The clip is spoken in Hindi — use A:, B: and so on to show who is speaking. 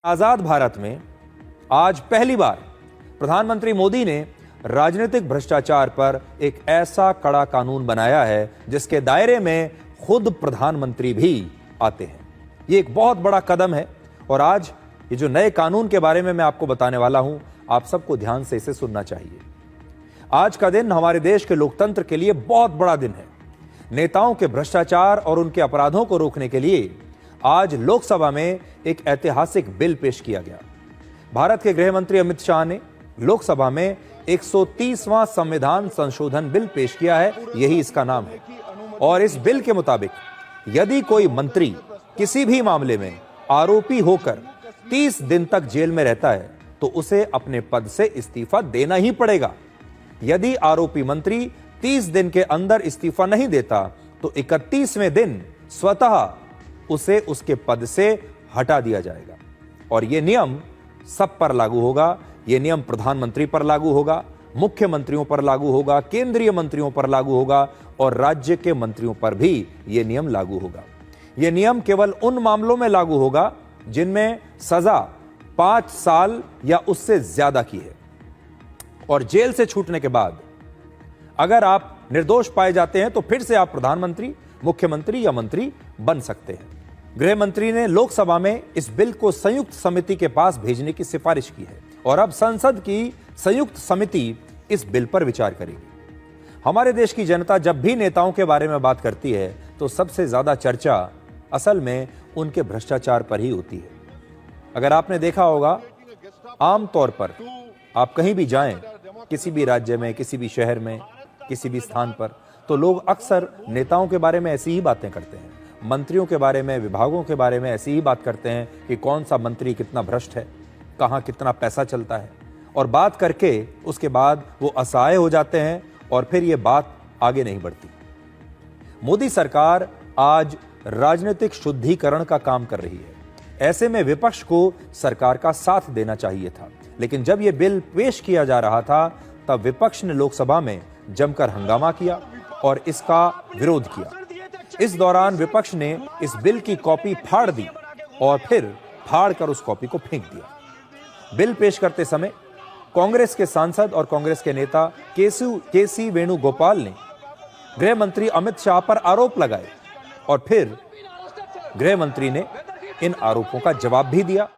A: आजाद भारत में आज पहली बार प्रधानमंत्री मोदी ने राजनीतिक भ्रष्टाचार पर एक ऐसा कड़ा कानून बनाया है जिसके दायरे में खुद प्रधानमंत्री भी आते हैं। यह एक बहुत बड़ा कदम है और आज ये जो नए कानून के बारे में मैं आपको बताने वाला हूं, आप सबको ध्यान से इसे सुनना चाहिए। आज का दिन हमारे देश के लोकतंत्र के लिए बहुत बड़ा दिन है। नेताओं के भ्रष्टाचार और उनके अपराधों को रोकने के लिए आज लोकसभा में एक ऐतिहासिक बिल पेश किया गया। भारत के गृह मंत्री अमित शाह ने लोकसभा में 130वां संविधान संशोधन बिल पेश किया है, यही इसका नाम है। और इस बिल के मुताबिक यदि कोई मंत्री किसी भी मामले में आरोपी होकर 30 दिन तक जेल में रहता है तो उसे अपने पद से इस्तीफा देना ही पड़ेगा। यदि आरोपी मंत्री 30 दिन के अंदर इस्तीफा नहीं देता तो 31वें दिन स्वतः उसे उसके पद से हटा दिया जाएगा। और यह नियम सब पर लागू होगा। यह नियम प्रधानमंत्री पर लागू होगा, मुख्यमंत्रियों पर लागू होगा, केंद्रीय मंत्रियों पर लागू होगा और राज्य के मंत्रियों पर भी यह नियम लागू होगा। यह नियम केवल उन मामलों में लागू होगा जिनमें सजा 5 साल या उससे ज्यादा की है। और जेल से छूटने के बाद अगर आप निर्दोष पाए जाते हैं तो फिर से आप प्रधानमंत्री, मुख्यमंत्री या मंत्री बन सकते हैं। गृह मंत्री ने लोकसभा में इस बिल को संयुक्त समिति के पास भेजने की सिफारिश की है और अब संसद की संयुक्त समिति इस बिल पर विचार करेगी। हमारे देश की जनता जब भी नेताओं के बारे में बात करती है तो सबसे ज्यादा चर्चा असल में उनके भ्रष्टाचार पर ही होती है। अगर आपने देखा होगा, आमतौर पर आप कहीं भी जाएं, किसी भी राज्य में, किसी भी शहर में, किसी भी स्थान पर, तो लोग अक्सर नेताओं के बारे में ऐसी ही बातें करते हैं। मंत्रियों के बारे में, विभागों के बारे में ऐसी ही बात करते हैं कि कौन सा मंत्री कितना भ्रष्ट है, कहां कितना पैसा चलता है, और बात करके उसके बाद वो असहाय हो जाते हैं और फिर ये बात आगे नहीं बढ़ती। मोदी सरकार आज राजनीतिक शुद्धिकरण का काम कर रही है। ऐसे में विपक्ष को सरकार का साथ देना चाहिए था, लेकिन जब यह बिल पेश किया जा रहा था तब विपक्ष ने लोकसभा में जमकर हंगामा किया और इसका विरोध किया। इस दौरान विपक्ष ने इस बिल की कॉपी फाड़ दी और फिर फाड़कर उस कॉपी को फेंक दिया। बिल पेश करते समय कांग्रेस के सांसद और कांग्रेस के नेता केसी वेणुगोपाल ने गृह मंत्री अमित शाह पर आरोप लगाए और फिर गृह मंत्री ने इन आरोपों का जवाब भी दिया।